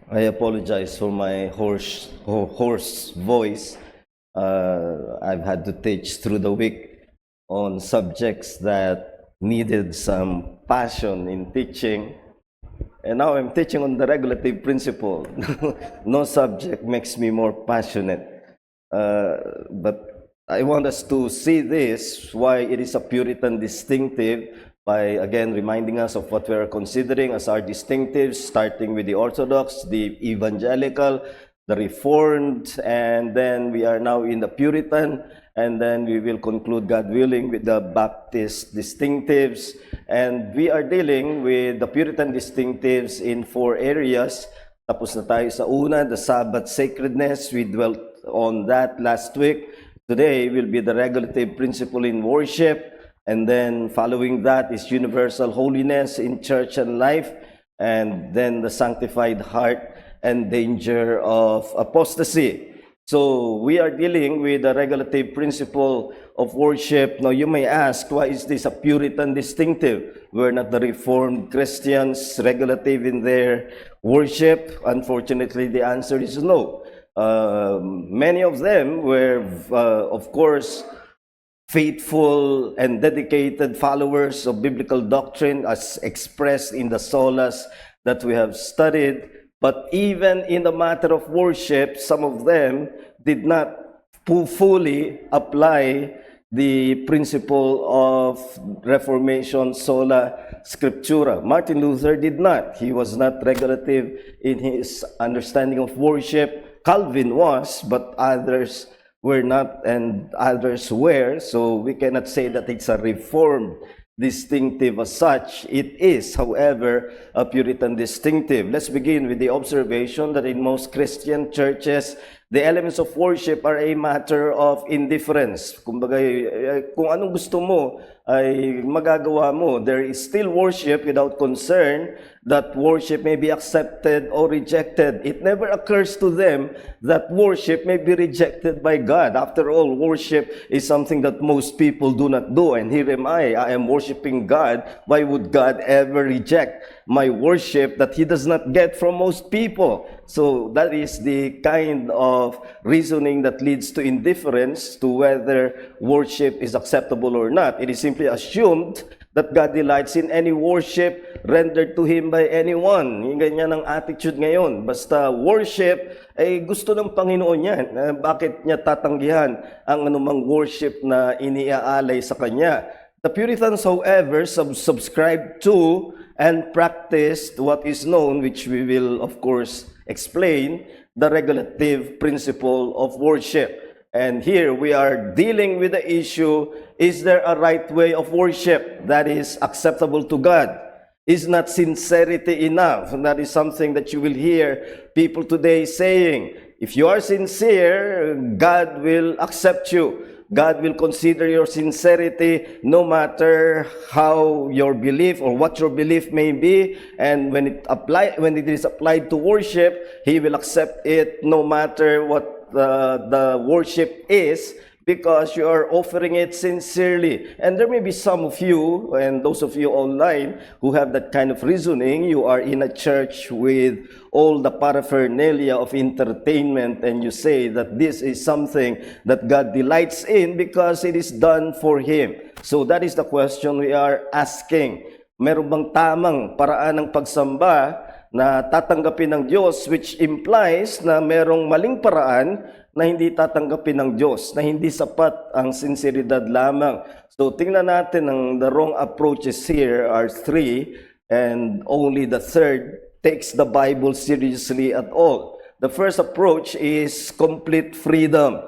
I apologize for my hoarse voice. I've had to teach through the week on subjects that needed some passion in teaching. And now I'm teaching on the regulative principle. No subject makes me more passionate. But I want us to see this, why it is a Puritan distinctive, by again reminding us of what we are considering as our distinctives, starting with the Orthodox, the Evangelical, the Reformed, and then we are now in the Puritan, and then we will conclude, God willing, with the Baptist distinctives. And we are dealing with the Puritan distinctives in 4 areas. Tapos na tayo sa una, the Sabbath sacredness. We dwelt on that last week. Today will be the regulative principle in worship. And then following that is universal holiness in church and life. And then the sanctified heart and danger of apostasy. So we are dealing with the regulative principle of worship. Now you may ask, why is this a Puritan distinctive? We're not the Reformed Christians regulative in their worship. Unfortunately, the answer is no. Many of them were, of course, faithful and dedicated followers of biblical doctrine as expressed in the solas that we have studied. But even in the matter of worship, some of them did not fully apply the principle of Reformation sola scriptura. Martin Luther did not. He was not regulative in his understanding of worship. Calvin was, but others were not and others were. So we cannot say that it's a Reformed distinctive as such. It is, however, a Puritan distinctive. Let's begin with the observation that in most Christian churches, the elements of worship are a matter of indifference. Kumbaga, kung anong gusto mo ay magagawa mo. There is still worship without concern that worship may be accepted or rejected. It never occurs to them that worship may be rejected by God. After all, worship is something that most people do not do. And here am I am worshiping God. Why would God ever reject my worship that He does not get from most people? So that is the kind of reasoning that leads to indifference to whether worship is acceptable or not. It is simply assumed that God delights in any worship rendered to Him by anyone. Yung ganyan ang attitude ngayon. Basta worship, ay gusto ng Panginoon yan. Bakit niya tatanggihan ang anumang worship na iniaalay sa Kanya? The Puritans, however, subscribed to and practiced what is known, which we will, of course, explain, the regulative principle of worship. And here we are dealing with the issue, is there a right way of worship that is acceptable to God? Is not sincerity enough? And that is something that you will hear people today saying. If you are sincere, God will accept you. God will consider your sincerity no matter how your belief or what your belief may be. And when it is applied to worship, He will accept it no matter what the worship is, because you are offering it sincerely. And there may be some of you, and those of you online, who have that kind of reasoning. You are in a church with all the paraphernalia of entertainment, and you say that this is something that God delights in because it is done for Him. So that is the question we are asking. Meron bang tamang paraan ng pagsamba na tatanggapin ng Diyos, which implies na merong maling paraan na hindi tatanggapin ng Diyos, na hindi sapat ang sinseridad lamang. So tingnan natin, the wrong approaches here are 3, and only the third takes the Bible seriously at all. The first approach is complete freedom.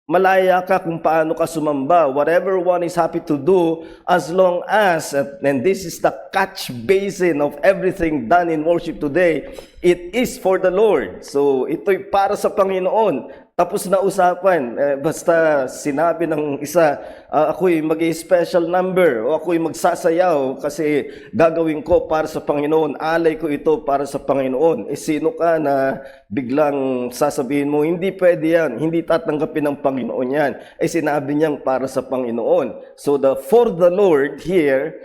Malaya ka kung paano ka sumamba. Whatever one is happy to do, as long as, and this is the catch basin of everything done in worship today, it is for the Lord. So ito'y para sa Panginoon. Tapos na usapan. Basta sinabi ng isa, ako'y mag-special number o ako'y magsasayaw kasi gagawin ko para sa Panginoon. Alay ko ito para sa Panginoon. Sino ka na biglang sasabihin mo, hindi pwede yan, hindi tatanggapin ng Panginoon yan. Sinabi niyang para sa Panginoon. So for the Lord here,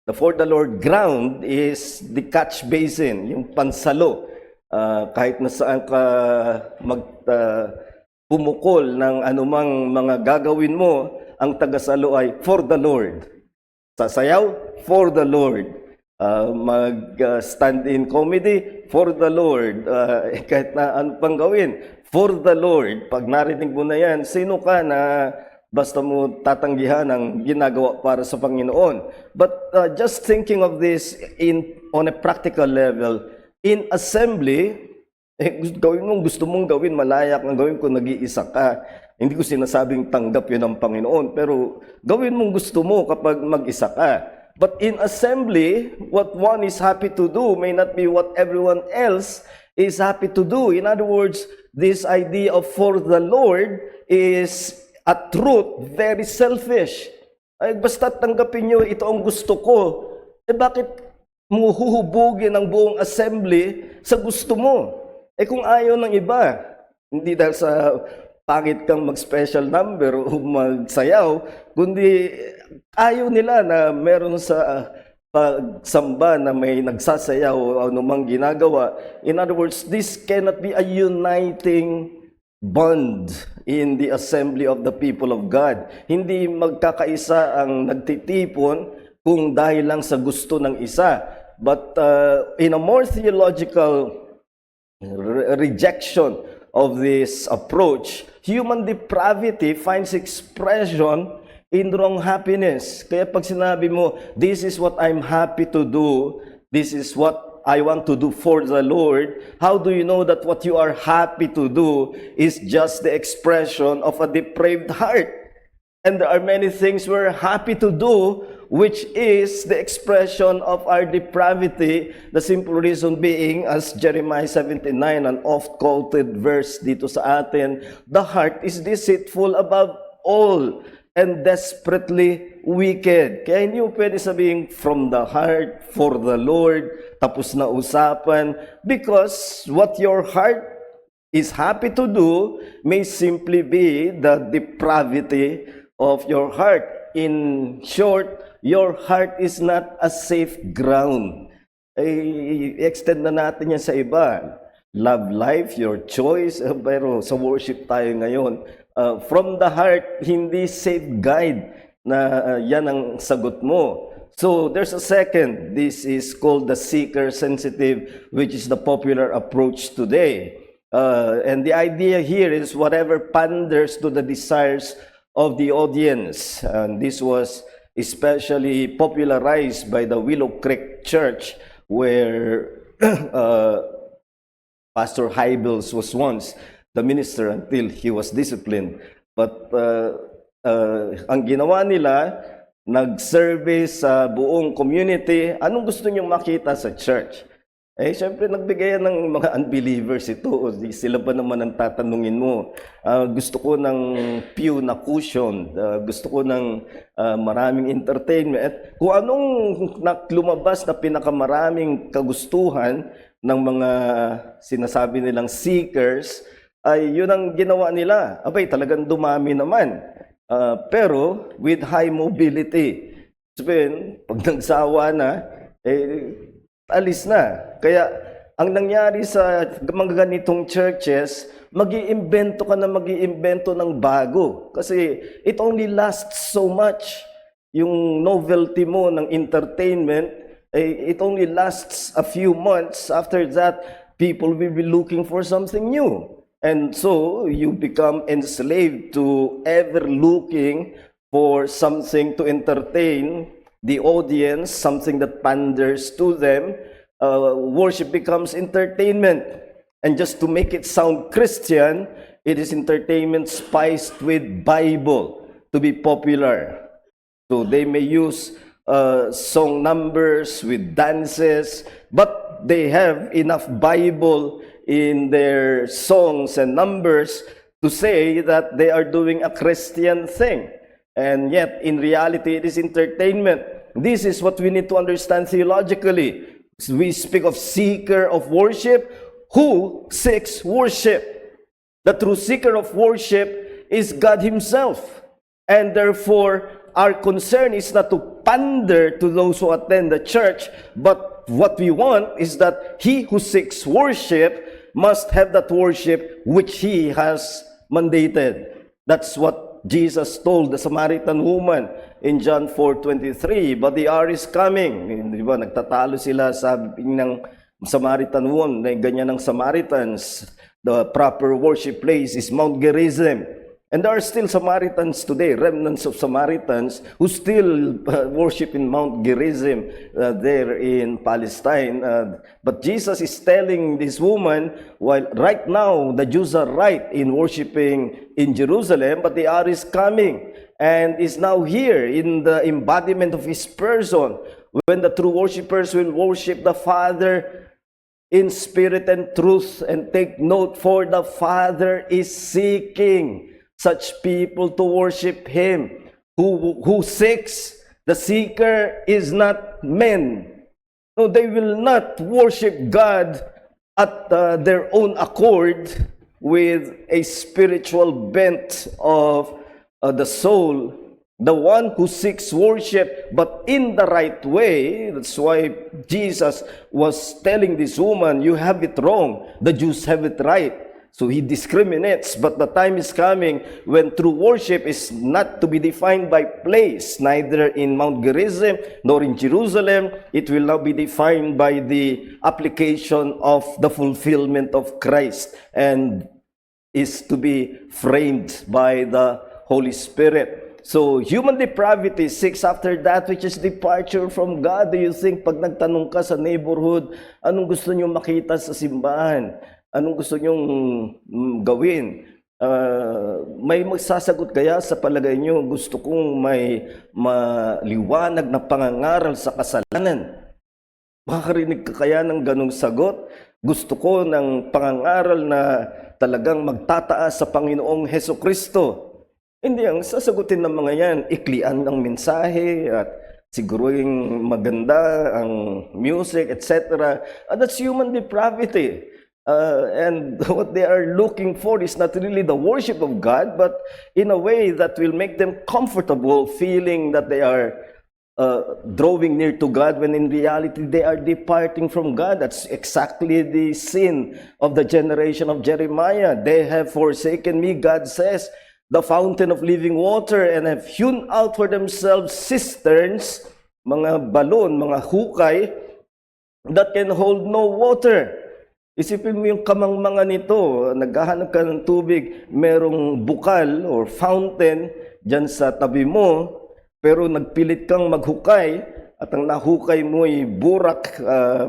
The for the Lord ground is the catch basin, yung pansalo. Kahit na saan ka pumukol ng anumang mga gagawin mo, ang tagasalo ay for the Lord. Sasayaw, for the Lord. Mag-stand-in comedy, for the Lord. Kahit na ano pang gawin, for the Lord. Pag narinig mo na yan, sino ka na basta mo tatanggihan ang ginagawa para sa Panginoon? But just thinking of this on a practical level, in assembly, gawin mong gusto mong gawin, malayak ang gawin kung nag-iisa ka. Hindi ko sinasabing tanggap yun ng Panginoon, pero gawin mong gusto mo kapag mag-isa ka. But in assembly, what one is happy to do may not be what everyone else is happy to do. In other words, this idea of for the Lord is at root very selfish. Ay, basta tanggapin nyo, ito ang gusto ko. Bakit mo huhubugin ang buong assembly sa gusto mo? Kung ayaw ng iba, hindi dahil sa pangit kang mag-special number o magsayaw, kundi ayaw nila na meron sa pagsamba na may nagsasayaw o anumang ginagawa. In other words, this cannot be a uniting bond in the assembly of the people of God. Hindi magkakaisa ang nagtitipon kung dahil lang sa gusto ng isa. But in a more theological rejection of this approach, human depravity finds expression in wrong happiness. Kaya pag sinabi mo, this is what I'm happy to do, this is what I want to do for the Lord, how do you know that what you are happy to do is just the expression of a depraved heart? And there are many things we're happy to do, which is the expression of our depravity. The simple reason being, as Jeremiah 79, an oft-quoted verse dito sa atin, the heart is deceitful above all and desperately wicked. Kaya hindi mo pwede sabihin from the heart, for the Lord, tapos na usapan, because what your heart is happy to do may simply be the depravity of your heart. In short, your heart is not a safe ground. I-extend na natin yan sa iba. Love life, your choice. Pero sa worship tayo ngayon, from the heart, hindi safe guide na yan ang sagot mo. So there's a second. This is called the seeker-sensitive, which is the popular approach today. And the idea here is whatever panders to the desires of the audience. And this was especially popularized by the Willow Creek Church, where Pastor Hybels was once the minister until he was disciplined. But ang ginawa nila, nag-survey sa buong community, anong gusto niyong makita sa church? Siyempre, nagbigay ng mga unbelievers ito. Sila ba naman ang tatanungin mo? Gusto ko ng pew na cushion. Gusto ko ng maraming entertainment. Kung anong lumabas na pinakamaraming kagustuhan ng mga sinasabi nilang seekers, ay yun ang ginawa nila. Abay, talagang dumami naman. Pero with high mobility. Sabihin, pag nagsawa na, alis na. Kaya ang nangyari sa mga ganitong churches, mag-iimbento ka na mag-iimbento ng bago. Kasi it only lasts so much. Yung novelty mo ng entertainment, it only lasts a few months. After that, people will be looking for something new. And so, you become enslaved to ever looking for something to entertain the audience, something that panders to them. Worship becomes entertainment. And just to make it sound Christian, it is entertainment spiced with Bible to be popular. So they may use song numbers with dances, but they have enough Bible in their songs and numbers to say that they are doing a Christian thing. And yet, in reality, it is entertainment. This is what we need to understand theologically. We speak of seeker of worship. Who seeks worship? The true seeker of worship is God Himself. And therefore, our concern is not to pander to those who attend the church, but what we want is that he who seeks worship must have that worship which he has mandated. That's what Jesus told the Samaritan woman in John 4:23. But the hour is coming. Di ba, nagtatalo sila, sabi ng Samaritan woman, na ganyan ng Samaritans. The proper worship place is Mount Gerizim. And there are still Samaritans today, remnants of Samaritans, who still worship in Mount Gerizim there in Palestine. But Jesus is telling this woman, while right now the Jews are right in worshiping in Jerusalem, but the hour is coming and is now here in the embodiment of His person, when the true worshipers will worship the Father in spirit and truth. And take note, for the Father is seeking such people to worship Him. Who seeks? The seeker is not men. No, they will not worship God at their own accord with a spiritual bent of the soul. The one who seeks worship, but in the right way. That's why Jesus was telling this woman, you have it wrong. The Jews have it right. So He discriminates, but the time is coming when true worship is not to be defined by place, neither in Mount Gerizim nor in Jerusalem. It will now be defined by the application of the fulfillment of Christ, and is to be framed by the Holy Spirit. So human depravity seeks after that which is departure from God. Do you think pag nagtanong ka sa neighborhood, anong gusto niyo makita sa simbahan? Anong gusto nyong gawin? May magsasagot kaya sa palagay nyo, gusto kong may maliwanag na pangangaral sa kasalanan. Makakarinig ka kaya ng ganong sagot? Gusto ko ng pangangaral na talagang magtataas sa Panginoong Hesukristo. Hindi, ang sasagutin ng mga yan, iklian ng mensahe at siguro yung maganda ang music, etc. That's human depravity. And what they are looking for is not really the worship of God, but in a way that will make them comfortable, feeling that they are drawing near to God, when in reality they are departing from God. That's exactly the sin of the generation of Jeremiah. They have forsaken me, God says, the fountain of living water, and have hewn out for themselves cisterns, mga balon, mga hukay, that can hold no water. Isipin mo yung kamangmangan nito, naghahanap ka ng tubig, merong bukal or fountain dyan sa tabi mo, pero nagpilit kang maghukay, at ang nahukay mo ay burak,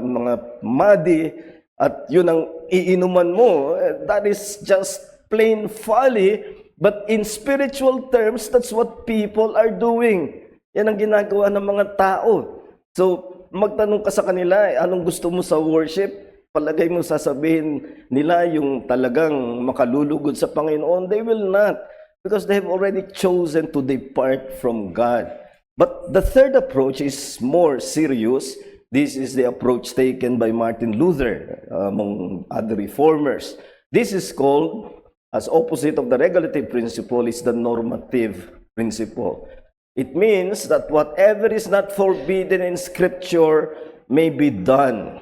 mga muddy, at yun ang iinuman mo. That is just plain folly, but in spiritual terms, that's what people are doing. Yan ang ginagawa ng mga tao. So, magtanong ka sa kanila, anong gusto mo sa worship? Palagay mo sasabihin nila yung talagang makalulugod sa Panginoon. They will not, because they have already chosen to depart from God. But the third approach is more serious. This is the approach taken by Martin Luther, among other reformers. This is called, as opposite of the regulative principle, is the normative principle. It means that whatever is not forbidden in Scripture may be done.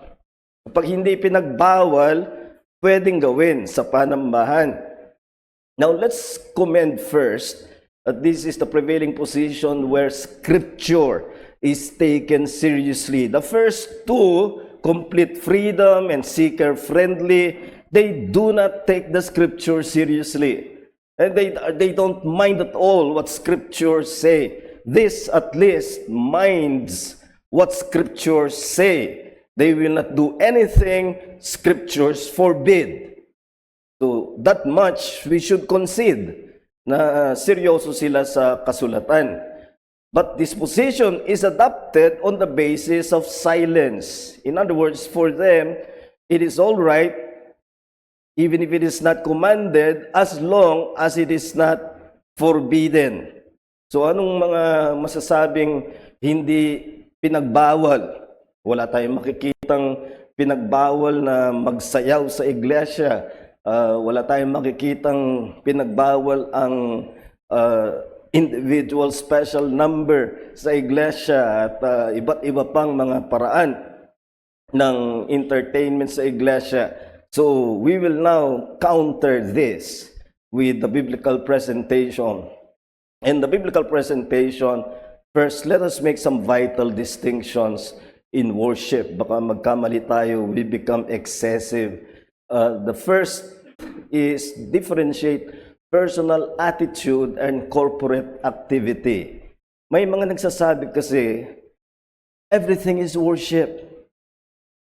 Kapag hindi pinagbawal, pwedeng gawin sa panambahan. Now, let's commend first that this is the prevailing position where Scripture is taken seriously. The first two, complete freedom and seeker-friendly, they do not take the Scripture seriously. And they don't mind at all what Scriptures say. This, at least, minds what Scriptures say. They will not do anything Scriptures forbid. So, that much we should concede na seryoso sila sa kasulatan. But this position is adopted on the basis of silence. In other words, for them, it is all right, even if it is not commanded, as long as it is not forbidden. So, anong mga masasabing hindi pinagbawal? Wala tayong makikitang pinagbawal na magsayaw sa iglesia. Wala tayong makikitang pinagbawal ang individual special number sa iglesia at iba't iba pang mga paraan ng entertainment sa iglesia. So we will now counter this with the biblical presentation. And the biblical presentation, first, let us make some vital distinctions in worship. Baka magkamali tayo, we become excessive. The first is differentiate personal attitude and corporate activity. May mga nagsasabi kasi, everything is worship.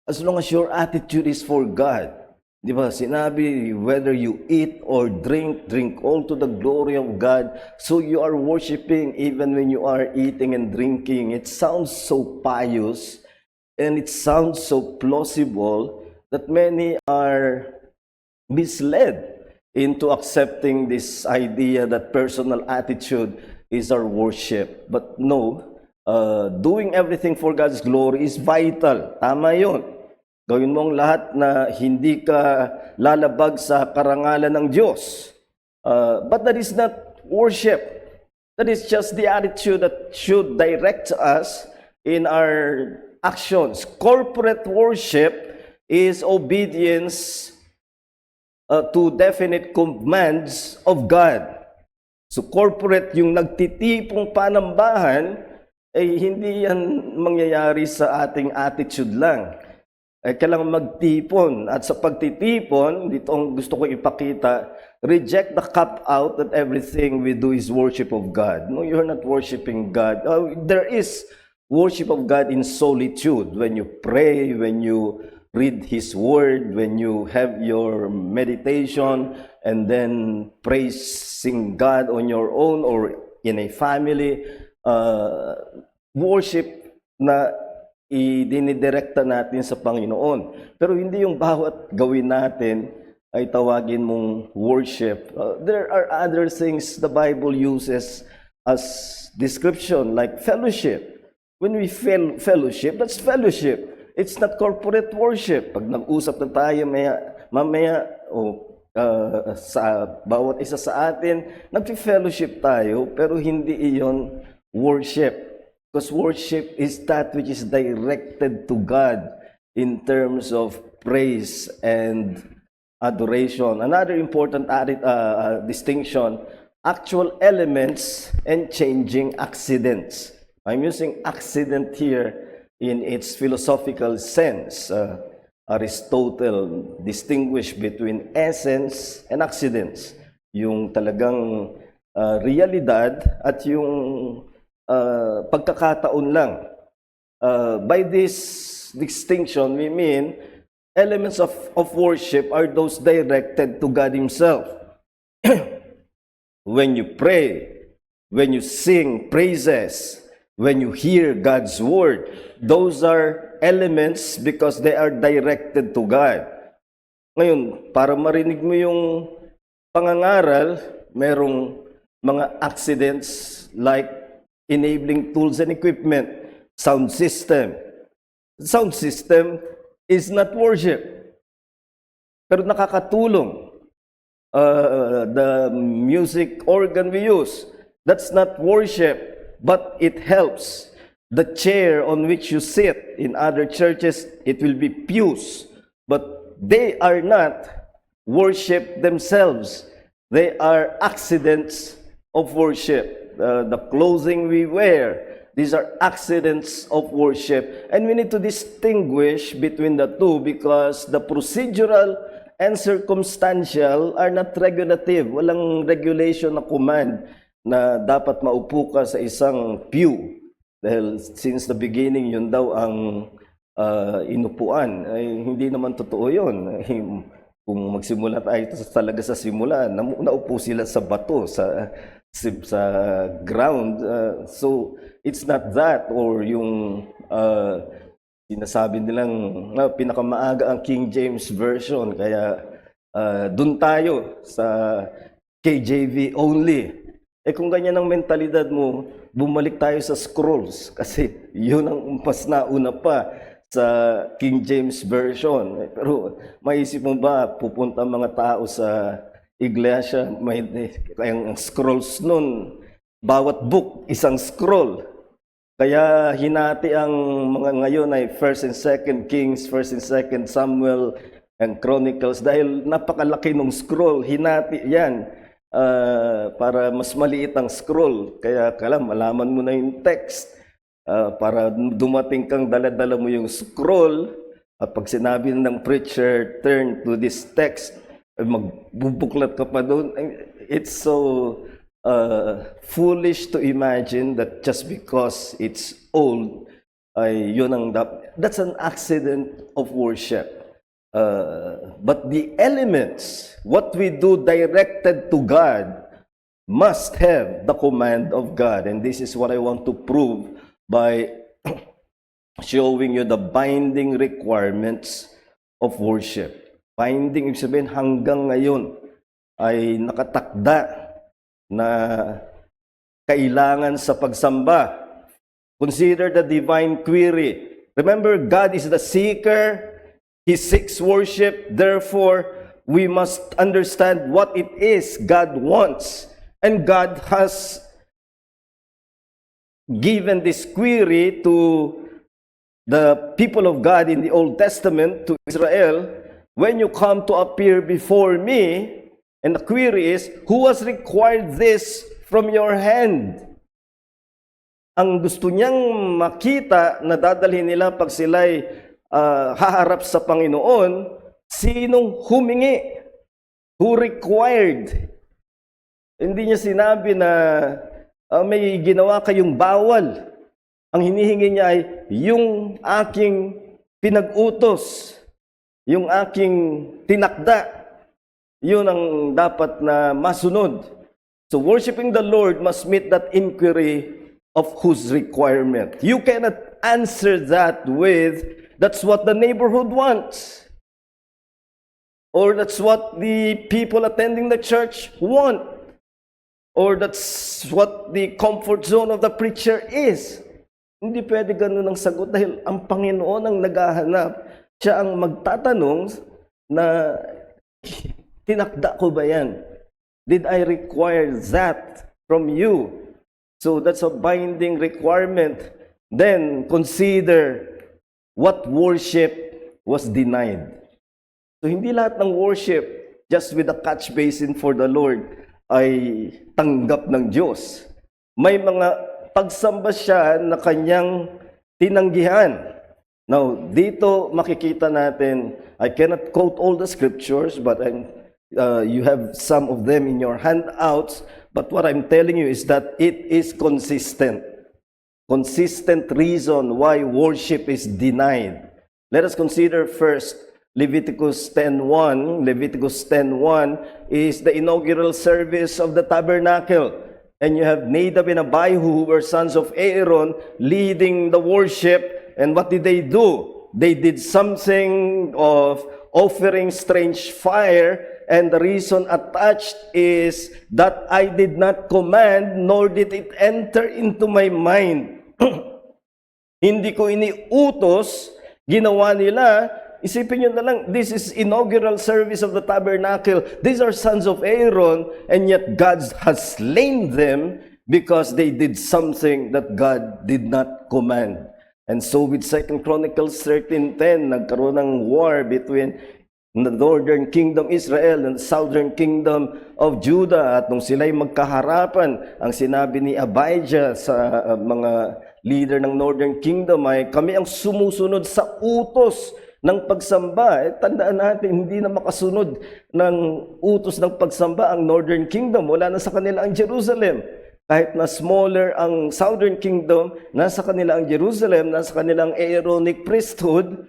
As long as your attitude is for God. Di ba? Sinabi, whether you eat or drink, drink all to the glory of God. So you are worshiping even when you are eating and drinking. It sounds so pious and it sounds so plausible that many are misled into accepting this idea that personal attitude is our worship. But no, doing everything for God's glory is vital. Tama yun. Gawin mong lahat na hindi ka lalabag sa karangalan ng Diyos. But that is not worship. That is just the attitude that should direct us in our actions. Corporate worship is obedience to definite commands of God. So corporate, yung nagtitipong panambahan, hindi yan mangyayari sa ating attitude lang. Kailangan magtipon. At sa pagtitipon, dito ang gusto ko ipakita, reject the cop-out that everything we do is worship of God. No, you're not worshiping God. There is worship of God in solitude. When you pray, when you read His Word, when you have your meditation, and then praising God on your own or in a family, worship na idinidirekta natin sa Panginoon. Pero hindi yung bawat gawin natin ay tawagin mong worship. There are other things the Bible uses as description, like fellowship. When we fellowship, that's fellowship. It's not corporate worship. Pag nag-usap na tayo mamaya sa bawat isa sa atin, nag-fellowship tayo, pero hindi iyon worship. Because worship is that which is directed to God in terms of praise and adoration. Another important distinction, actual elements and changing accidents. I'm using accident here in its philosophical sense. Aristotle distinguished between essence and accidents. Yung talagang realidad at yung pagkakataon lang. By this distinction, we mean elements of worship are those directed to God Himself. When you pray, when you sing praises, when you hear God's word, those are elements because they are directed to God. Ngayon, para marinig mo yung pangangaral, merong mga accidents like enabling tools and equipment, sound system. Sound system is not worship, pero nakakatulong. The music organ we use, that's not worship, but it helps. The chair on which you sit, in other churches, it will be pews, but they are not worship themselves. They are accidents of worship. The clothing we wear, these are accidents of worship. And we need to distinguish between the two because the procedural and circumstantial are not regulative. Walang regulation na command na dapat maupo ka sa isang pew. Dahil since the beginning, yun daw ang inupuan. Ay, hindi naman totoo yun. Kung magsimula tayo talaga sa simula, naupo sila sa bato, sa ground. So, it's not that. Or yung sinasabi nilang pinakamaaga ang King James Version. Kaya dun tayo sa KJV only. Kung ganyan ang mentalidad mo, bumalik tayo sa scrolls kasi yun ang mas nauna pa sa King James Version. Pero maisip mo ba, pupunta mga tao sa iglesia, ang scrolls nun, Bawat book, isang scroll. Kaya hinati ang mga ngayon ay 1st and 2nd Kings, 1st and 2nd Samuel, and Chronicles dahil napakalaki ng scroll. Hinati yan para mas maliit ang scroll. Kaya malaman mo na yung text para dumating kang dala-dala mo yung scroll at pag sinabi ng preacher, turn to this text, magbubuklat ka pa doon. It's so foolish to imagine that just because it's old, that's an accident of worship. But the elements, what we do directed to God, must have the command of God. And this is what I want to prove by showing you the binding requirements of worship. Binding, ibig sabihin, hanggang ngayon ay nakatakda na kailangan sa pagsamba. Consider the divine query. Remember, God is the seeker. He seeks worship. Therefore, we must understand what it is God wants. And God has given this query to the people of God in the Old Testament, to Israel. When you come to appear before me, and the query is, who has required this from your hand? Ang gusto niyang makita na dadalhin nila pag sila'y haharap sa Panginoon, sinong humingi? Who required? Hindi niya sinabi na may ginawa kayong bawal. Ang hinihingi niya ay yung aking pinag-utos, yung aking tinakda. Yun ang dapat na masunod. So worshiping the Lord must meet that inquiry of whose requirement. You cannot answer that with, that's what the neighborhood wants. Or that's what the people attending the church want. Or that's what the comfort zone of the preacher is. Hindi pwede ganun ang sagot dahil ang Panginoon ang naghahanap. Siya ang magtatanong na tinakda ko ba yan? Did I require that from you? So that's a binding requirement. Then consider what worship was denied. So hindi lahat ng worship just with a catch basin for the Lord ay tanggap ng Diyos. May mga pagsamba siya na kanyang tinanggihan. Now, dito makikita natin, I cannot quote all the scriptures, but you have some of them in your handouts. But what I'm telling you is that it is consistent. Consistent reason why worship is denied. Let us consider first Leviticus 10:1. Leviticus 10:1 is the inaugural service of the tabernacle. And you have Nadab and Abihu, who were sons of Aaron, leading the worship. And what did they do? They did something of offering strange fire, and the reason attached is that I did not command, nor did it enter into my mind. Hindi ko iniutos, ginawa nila. Isipin nyo na lang, this is inaugural service of the tabernacle. These are sons of Aaron, and yet God has slain them because they did something that God did not command. And so with 2 Chronicles 13:10, nagkaroon ng war between the northern kingdom Israel and the southern kingdom of Judah. At nung sila'y magkaharapan, ang sinabi ni Abijah sa mga leader ng northern kingdom ay, kami ang sumusunod sa utos ng pagsamba. Tandaan natin, hindi na makasunod ng utos ng pagsamba ang northern kingdom. Wala na sa kanila ang Jerusalem. Kahit na smaller ang southern kingdom, nasa kanila ang Jerusalem, nasa kanilang Aaronic priesthood.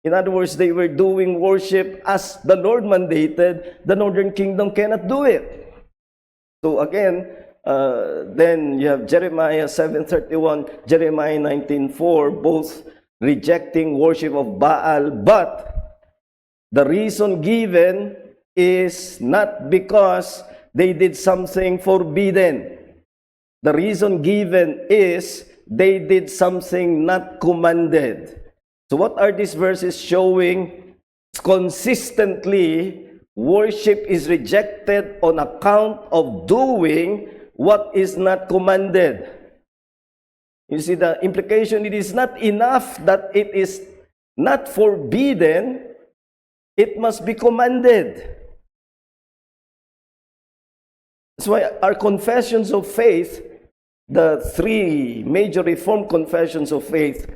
In other words, they were doing worship as the Lord mandated. The northern kingdom cannot do it. So again, then you have Jeremiah 7:31, Jeremiah 19:4, both rejecting worship of Baal. But the reason given is not because they did something forbidden. The reason given is they did something not commanded. So what are these verses showing? Consistently, worship is rejected on account of doing what is not commanded. You see the implication, it is not enough that it is not forbidden, it must be commanded. That's why our confessions of faith, the three major Reformed confessions of faith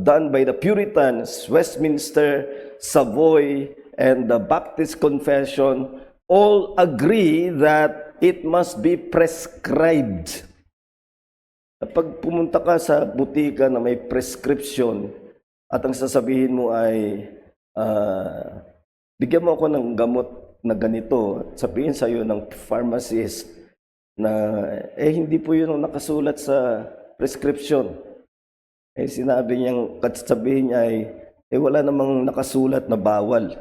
done by the Puritans, Westminster, Savoy, and the Baptist Confession, all agree that it must be prescribed. Kapag pumunta ka sa butika na may prescription at ang sasabihin mo ay bigyan mo ako ng gamot na ganito, sabihin sa iyo ng pharmacist na hindi po yun ang nakasulat sa prescription. Sinabi niyang, sabihin niya ay wala namang nakasulat na bawal.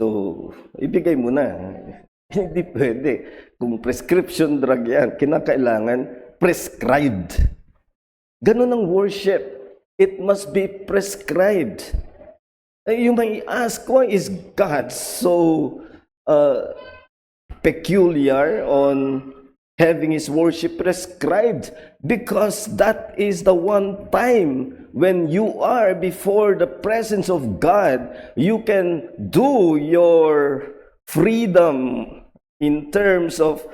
So, ibigay mo na. Hindi pwede. Kung prescription drug yan, kinakailangan prescribed. Ganun ang worship. It must be prescribed. You may ask, why is God so peculiar on having His worship prescribed? Because that is the one time when you are before the presence of God, you can do your freedom in terms of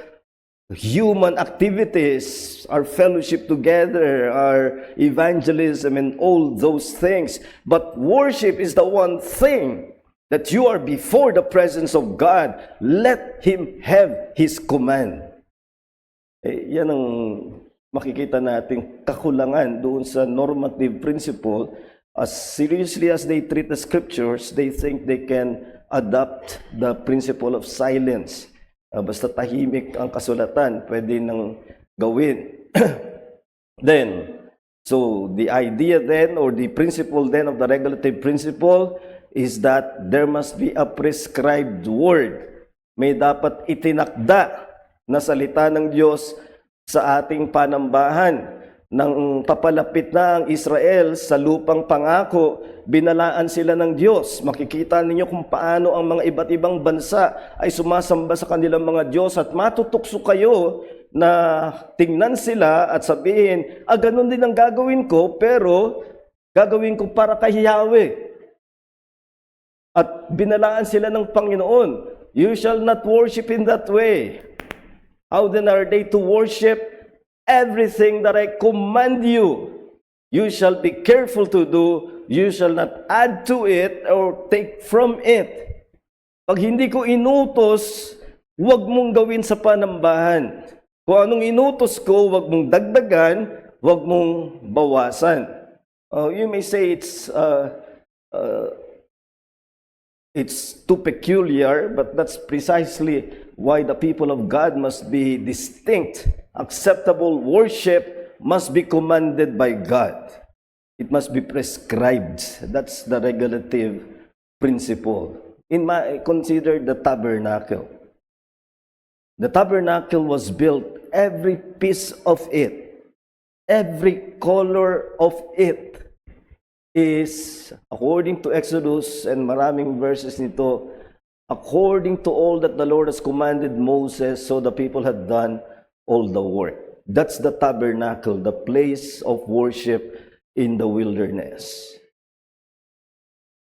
human activities, our fellowship together, our evangelism, and all those things. But worship is the one thing that you are before the presence of God. Let Him have His command. Yan ang makikita nating kakulangan doon sa normative principle. As seriously as they treat the scriptures, they think they can adopt the principle of silence. Basta tahimik ang kasulatan, pwede nang gawin. Then, so the idea then, or the principle then of the regulative principle is that there must be a prescribed word. May dapat itinakda na salita ng Diyos sa ating panambahan. Nang papalapit na ang Israel sa lupang pangako, binalaan sila ng Diyos. Makikita ninyo kung paano ang mga iba't ibang bansa ay sumasamba sa kanilang mga Diyos at matutukso kayo na tingnan sila at sabihin, ganun din ang gagawin ko, pero gagawin ko para kay Yahweh. At binalaan sila ng Panginoon, you shall not worship in that way. How then are they to worship? Everything that I command you, you shall be careful to do. You shall not add to it or take from it. Pag hindi ko inutos, huwag mong gawin sa panambahan. Kung anong inutos ko, huwag mong dagdagan, huwag mong bawasan. You may say it's too peculiar, but that's precisely why the people of God must be distinct. Acceptable worship must be commanded by God. It must be prescribed. That's the regulative principle. Consider the tabernacle. The tabernacle was built, every piece of it, every color of it is, according to Exodus and maraming verses nito, according to all that the Lord has commanded Moses, so the people had done all the work. That's the tabernacle, the place of worship in the wilderness.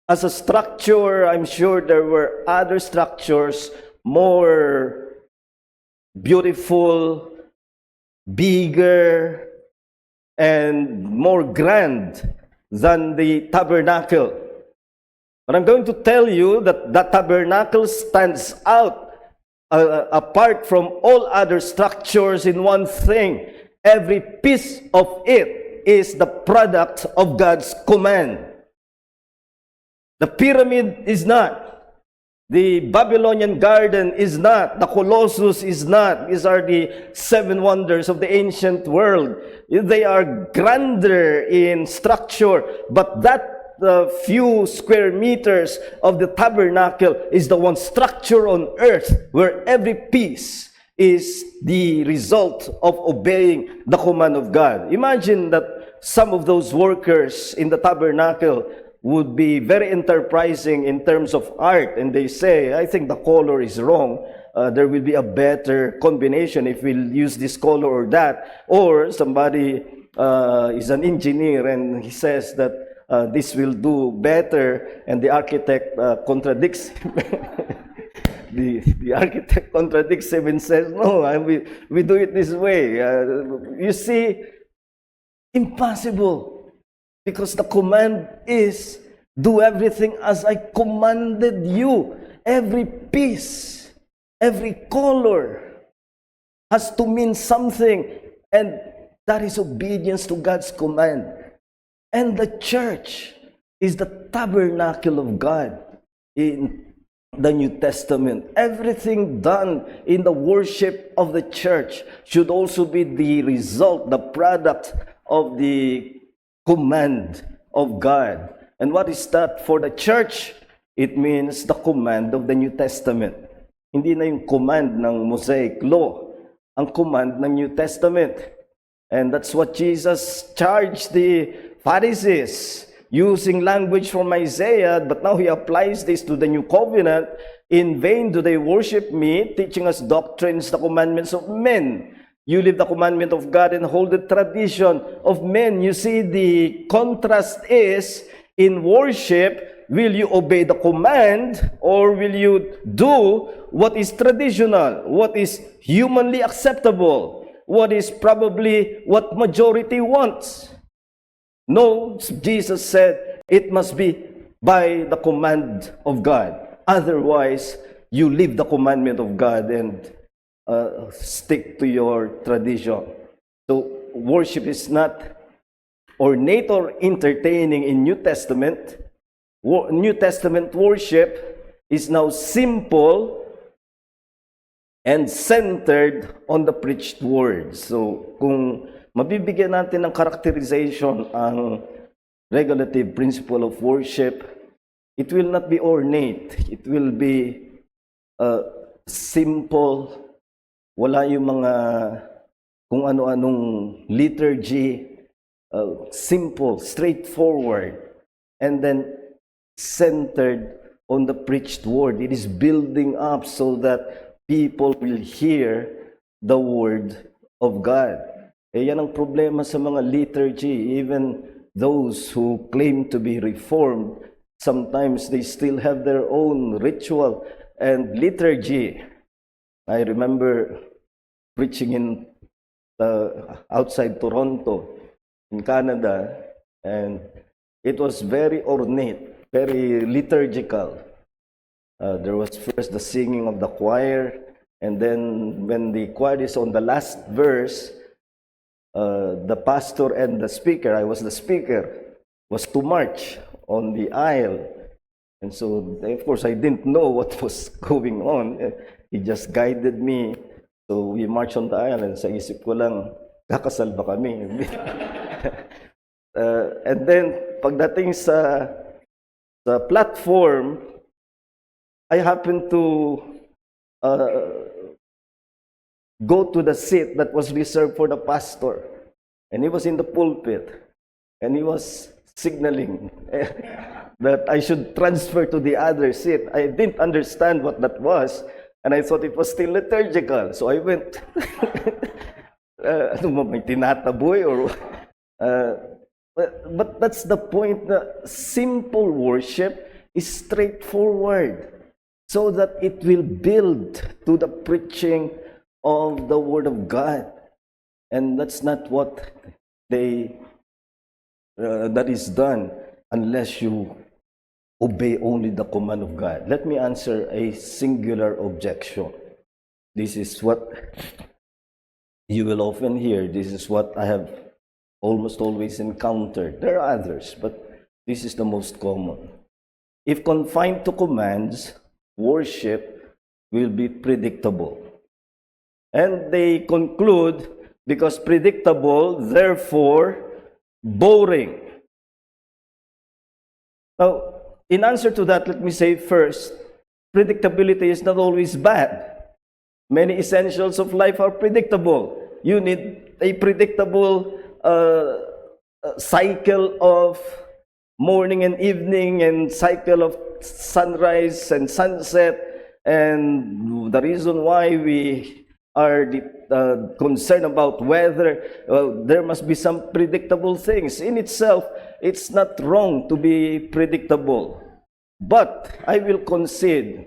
As a structure, I'm sure there were other structures more beautiful, bigger, and more grand than the tabernacle. But I'm going to tell you that the tabernacle stands out apart from all other structures in one thing. Every piece of it is the product of God's command. The pyramid is not. The Babylonian garden is not. The Colossus is not. These are the seven wonders of the ancient world. They are grander in structure, but that few square meters of the tabernacle is the one structure on earth where every piece is the result of obeying the command of God. Imagine that some of those workers in the tabernacle would be very enterprising in terms of art, and they say, I think the color is wrong. there will be a better combination if we'll use this color or that. Or somebody is an engineer and he says that this will do better, and the architect contradicts him. The architect contradicts him and says, no, we do it this way. You see, impossible. Because the command is, do everything as I commanded you. Every piece, every color has to mean something. And that is obedience to God's command. And the church is the tabernacle of God in the New Testament. Everything done in the worship of the church should also be the result, the product of the command of God. And what is that for the church? It means the command of the New Testament. Hindi na yung command ng Mosaic Law, ang command ng New Testament. And that's what Jesus charged the Pharisees, using language from Isaiah, but now he applies this to the New Covenant. In vain do they worship me, teaching us doctrines, the commandments of men. You leave the commandment of God and hold the tradition of men. You see, the contrast is, in worship, will you obey the command or will you do what is traditional, what is humanly acceptable, what is probably what majority wants? No, Jesus said, it must be by the command of God. Otherwise, you leave the commandment of God and stick to your tradition. So, worship is not ornate or entertaining in New Testament. New Testament worship is now simple and centered on the preached word. So, kung mabibigyan natin ng characterization ang regulative principle of worship, it will not be ornate. It will be simple. Wala yung mga kung ano-anong liturgy. Simple, straightforward, and then centered on the preached word. It is building up so that people will hear the word of God. Eh, yan ang problema sa mga liturgy. Even those who claim to be reformed, sometimes they still have their own ritual and liturgy. I remember preaching in outside Toronto, in Canada, and it was very ornate, very liturgical. There was first the singing of the choir, and then when the choir is on the last verse, the pastor and the speaker, I was the speaker, was to march on the aisle. And so, of course, I didn't know what was going on. He just guided me. So we marched on the aisle, and sa isip ko lang, kakasal ba kami? And then, pagdating sa platform, I happened to go to the seat that was reserved for the pastor. And he was in the pulpit. And he was signaling that I should transfer to the other seat. I didn't understand what that was. And I thought it was still liturgical. So I went, ano mo, may tinataboy or... But that's the point. The simple worship is straightforward, so that it will build to the preaching of the Word of God. And that's not what that is done unless you obey only the command of God. Let me answer a singular objection. This is what you will often hear. This is what I have almost always encountered. There are others, but this is the most common. If confined to commands, worship will be predictable. And they conclude, because predictable, therefore boring. Now, in answer to that, let me say first, predictability is not always bad. Many essentials of life are predictable. You need a predictable cycle of morning and evening, and cycle of sunrise and sunset. And the reason why we are concerned about whether there must be some predictable things. In itself, it's not wrong to be predictable. But I will concede,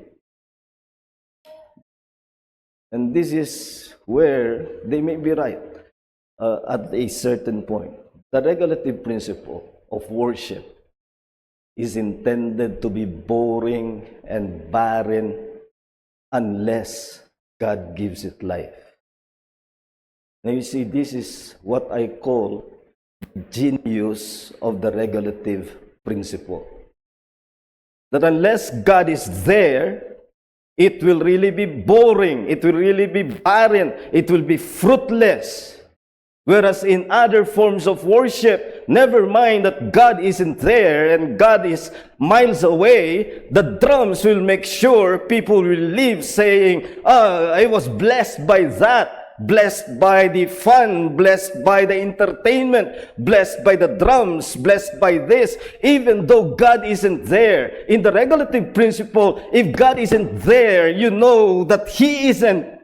and this is where they may be right at a certain point. The regulative principle of worship is intended to be boring and barren unless God gives it life. Now you see, this is what I call the genius of the regulative principle. That unless God is there, it will really be boring, it will really be barren, it will be fruitless. Whereas in other forms of worship, never mind that God isn't there and God is miles away, the drums will make sure people will leave saying, I was blessed by that, blessed by the fun, blessed by the entertainment, blessed by the drums, blessed by this, even though God isn't there. In the regulative principle, if God isn't there, you know that He isn't.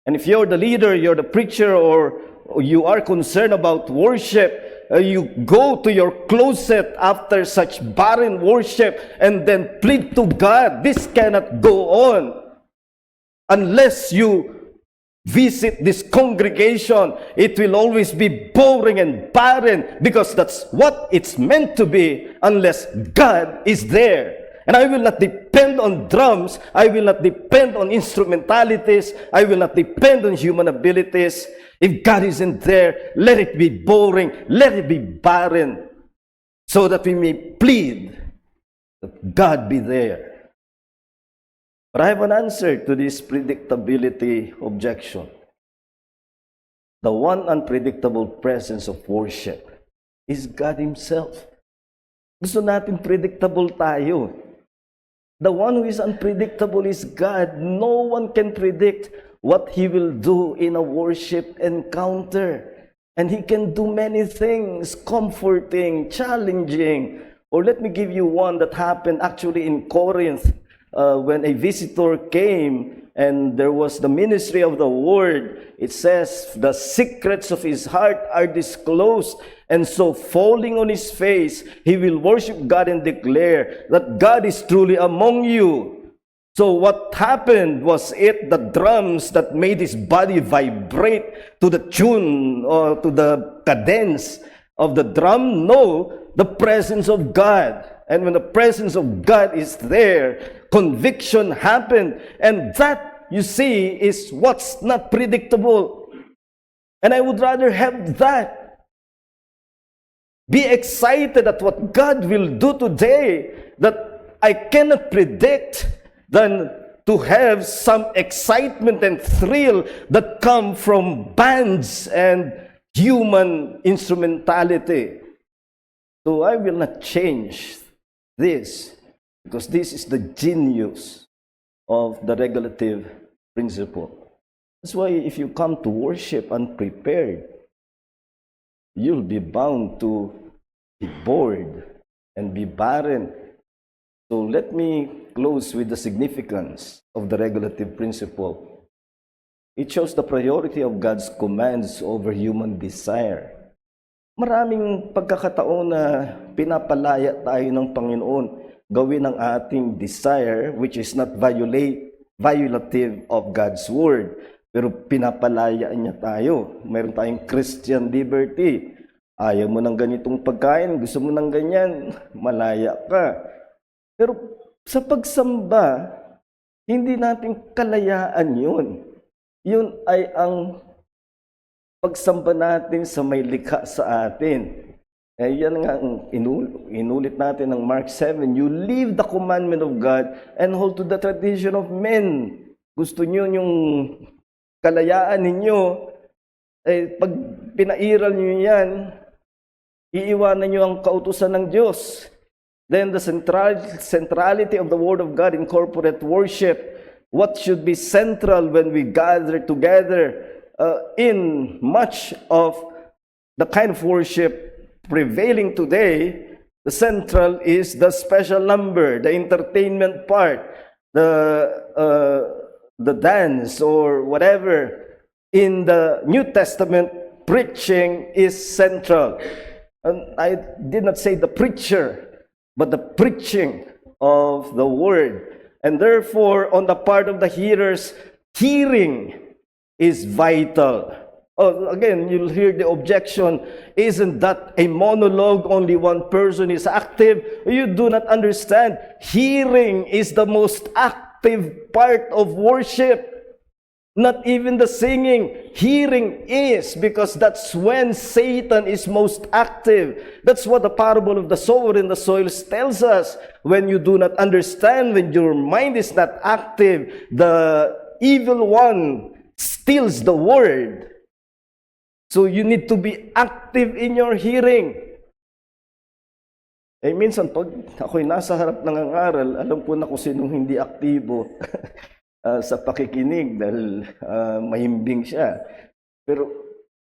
And if you're the leader, you're the preacher, or you are concerned about worship, you go to your closet after such barren worship and then plead to God, this cannot go on unless you visit this congregation. It will always be boring and barren because that's what it's meant to be unless God is there. And I will not depend on drums. I will not depend on instrumentalities. I will not depend on human abilities. If God isn't there, let it be boring. Let it be barren. So that we may plead that God be there. But I have an answer to this predictability objection. The one unpredictable presence of worship is God Himself. Gusto natin predictable tayo. The one who is unpredictable is God. No one can predict what He will do in a worship encounter. And He can do many things, comforting, challenging. Or let me give you one that happened actually in Corinth when a visitor came and there was the ministry of the word. It says, the secrets of his heart are disclosed. And so falling on his face, he will worship God and declare that God is truly among you. So what happened was the drums that made his body vibrate to the tune or to the cadence of the drum? No, the presence of God. And when the presence of God is there, conviction happened. And that, you see, is what's not predictable. And I would rather have that. Be excited at what God will do today that I cannot predict than to have some excitement and thrill that come from bands and human instrumentality. So I will not change this because this is the genius of the regulative principle. That's why if you come to worship unprepared, you'll be bound to be bored and be barren. So let me close with the significance of the regulative principle. It shows the priority of God's commands over human desire. Maraming pagkakataon na pinapalaya tayo ng Panginoon gawin ang ating desire which is not violative of God's word. Pero pinapalaya niya tayo. Meron tayong Christian liberty. Ayaw mo ng ganitong pagkain, gusto mo ng ganyan, malaya ka. Pero sa pagsamba, hindi natin kalayaan yun. Yun ay ang pagsamba natin sa may likha sa atin. Yan nga ang inulit natin ng Mark 7. You leave the commandment of God and hold to the tradition of men. Gusto nyo yung kalayaan ninyo, pag pinairal nyo yan, iiwanan nyo ang kautusan ng Diyos. Then the centrality of the Word of God in corporate worship, what should be central when we gather together in much of the kind of worship prevailing today, The central is the special number, the entertainment part, the dance or whatever. In the New Testament, preaching is central. And I did not say the preacher, but the preaching of the word. And therefore, on the part of the hearers, hearing is vital. Oh, again, you'll hear the objection, isn't that a monologue? Only one person is active. You do not understand. Hearing is the most active part of worship. Not even the singing. Hearing is, because that's when Satan is most active. That's what the parable of the sower and the soils tells us. When you do not understand, when your mind is not active, the evil one steals the word. So you need to be active in your hearing. Eh minsan pag ako'y nasa harap nangangaral, alam ko na kung sinong hindi aktibo sa pakikinig dahil mahimbing siya. Pero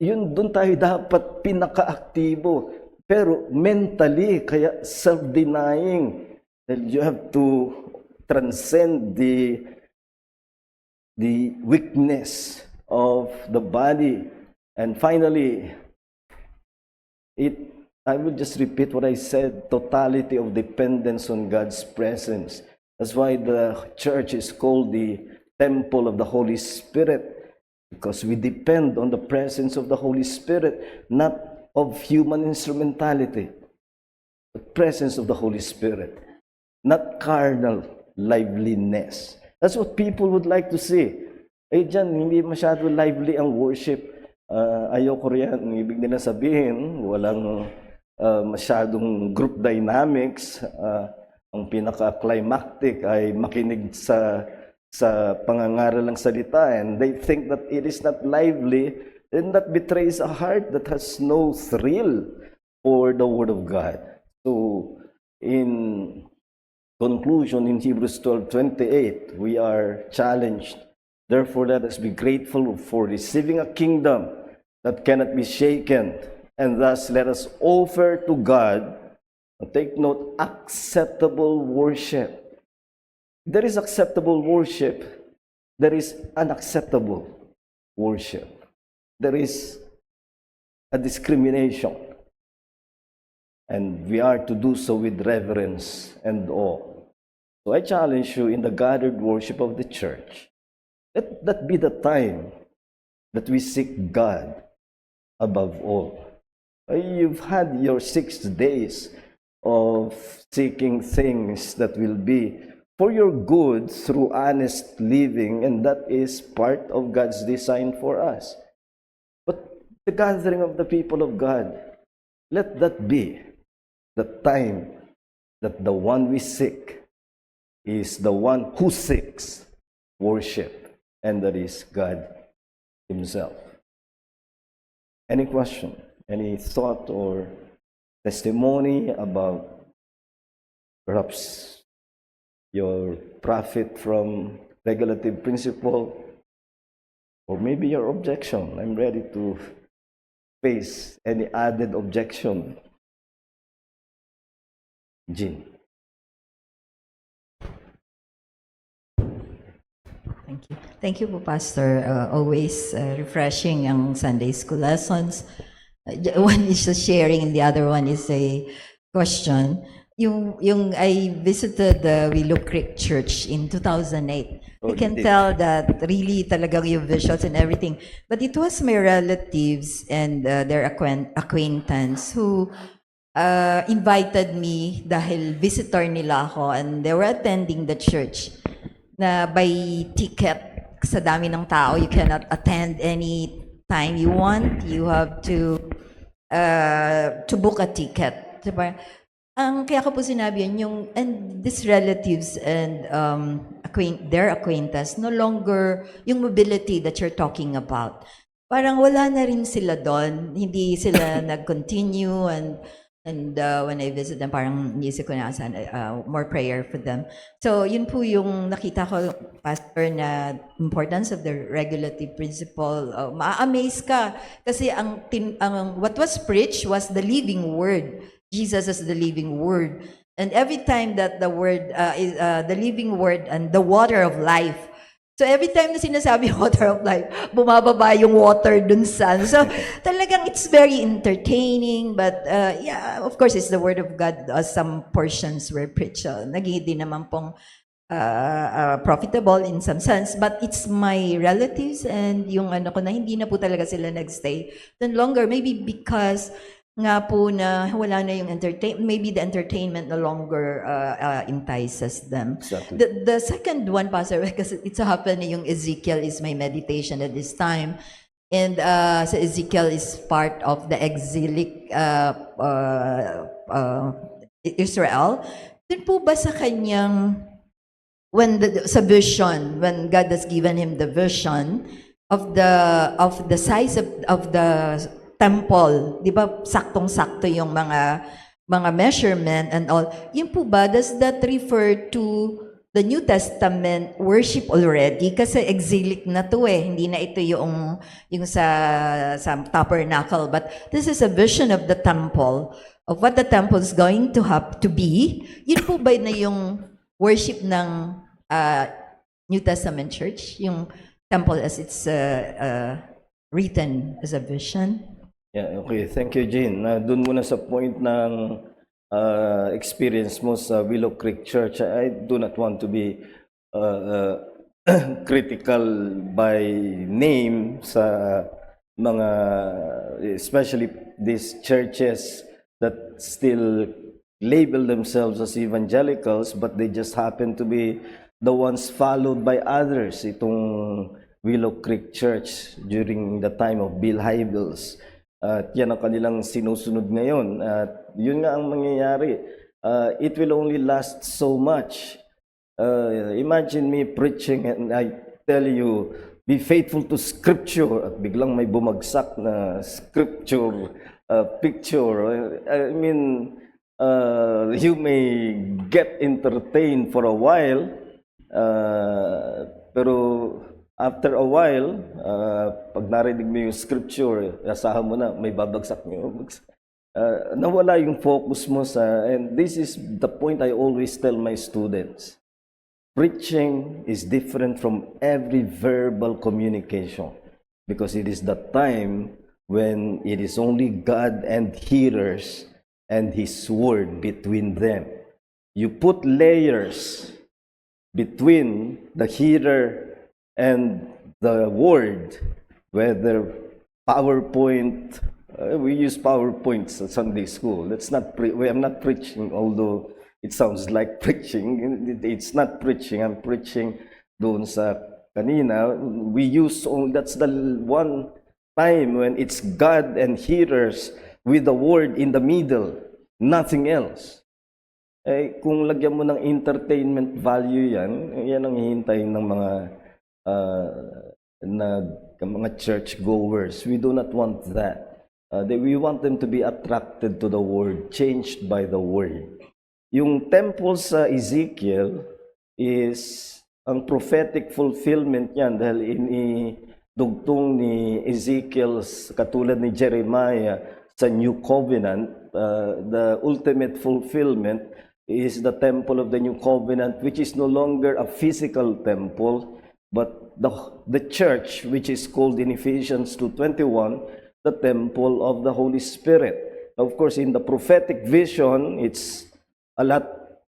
yun, doon tayo dapat pinaka-aktibo. Pero mentally, kaya self-denying. You have to transcend the weakness of the body. And finally, I will just repeat what I said, totality of dependence on God's presence. That's why the church is called the temple of the Holy Spirit, because we depend on the presence of the Holy Spirit, not of human instrumentality, the presence of the Holy Spirit, not carnal liveliness. That's what people would like to see. Eh dyan, hindi masyado lively ang worship. Ayoko riyan, ibig nila sabihin, walang masyadong group dynamics. Ang pinaka-climactic ay makinig sa pangangaral ng salita, and they think that it is not lively, and that betrays a heart that has no thrill for the Word of God. So, in conclusion, in Hebrews 12:28, we are challenged. Therefore, let us be grateful for receiving a kingdom that cannot be shaken, and thus let us offer to God, take note, acceptable worship. There is acceptable worship. There is unacceptable worship. There is a discrimination. And we are to do so with reverence and awe. So I challenge you in the gathered worship of the church, let that be the time that we seek God above all. You've had your 6 days of seeking things that will be for your good through honest living, and that is part of God's design for us. But the gathering of the people of God, let that be the time that the one we seek is the one who seeks worship, and that is God Himself. Any question, any thought or testimony about perhaps your profit from regulative principle, or maybe your objection? I'm ready to face any added objection. Jean. Thank you. Thank you po, Pastor. Always refreshing ang Sunday school lessons. One is a sharing and the other one is a question. Yung I visited the Willow Creek Church in 2008. I can tell that really talagang yung visuals and everything. But it was my relatives and their acquaintance who invited me dahil visitor nila ako, and they were attending the church na by ticket. Sa dami ng tao, you cannot attend any time you want. You have to book a ticket. Diba? Kaya ko po sinabi yun, and these relatives and their acquaintance, no longer yung mobility that you're talking about. Parang wala na rin sila doon. Hindi sila nag-continue, and when I visit them, parang nisip ko na more prayer for them. So, yun po yung nakita ko, Pastor, na importance of the regulative principle. Ma-amaze ka. Kasi ang what was preached was the living word. Jesus as the living word. And every time that the word is the living word and the water of life. So every time na sinasabi water of life, bumababa yung water dun sa. So talagang it's very entertaining, but yeah, of course it's the word of God. Some portions were preached. Naging din naman pong profitable in some sense, but it's my relatives and yung ano ko na hindi na po talaga sila nagstay then longer, maybe because nga po na wala na yung maybe the entertainment no longer entices them. Exactly. The second one, Pastor, because it's happened yung Ezekiel is my meditation at this time. And so Ezekiel is part of the exilic Israel. Dun po ba sa kanyang sa vision, when God has given him the vision of the size of the temple, di ba saktong-sakto yung mga measurement and all. Yun po ba, does that refer to the New Testament worship already? Kasi exilic na to hindi na ito yung sa tabernacle, but this is a vision of the temple, of what the temple is going to have to be. Yun po ba na yung worship ng New Testament church, yung temple as it's written as a vision? Yeah, okay. Thank you, Jean. Doon muna sa point ng experience mo sa Willow Creek Church. I do not want to be critical by name sa mga, especially these churches that still label themselves as evangelicals, but they just happen to be the ones followed by others. Itong Willow Creek Church during the time of Bill Hybels. At yan ang kanilang sinusunod ngayon. At yun nga ang mangyayari. It will only last so much. Imagine me preaching and I tell you, be faithful to Scripture. At biglang may bumagsak na Scripture picture. I mean, you may get entertained for a while, pero after a while, pag narinig mo yung scripture, asahan mo na, may babagsak mo. Nawala yung focus mo sa, and this is the point I always tell my students. Preaching is different from every verbal communication because it is the time when it is only God and hearers and His Word between them. You put layers between the hearer and the Word, whether PowerPoint, we use PowerPoint sa Sunday school. I'm not preaching, although it sounds like preaching. It's not preaching. I'm preaching doon sa kanina. We use only, that's the one time when it's God and hearers with the Word in the middle, nothing else. Kung lagyan mo ng entertainment value yan ang hihintayin ng mga church goers. We do not want that. We want them to be attracted to the Word, changed by the Word. Yung temple sa Ezekiel is ang prophetic fulfillment niyan dahil inidugtong ni Ezekiel katulad ni Jeremiah sa New Covenant. The ultimate fulfillment is the temple of the New Covenant, which is no longer a physical temple, but the church, which is called in Ephesians 2:21, the temple of the Holy Spirit. Of course, in the prophetic vision, it's a lot,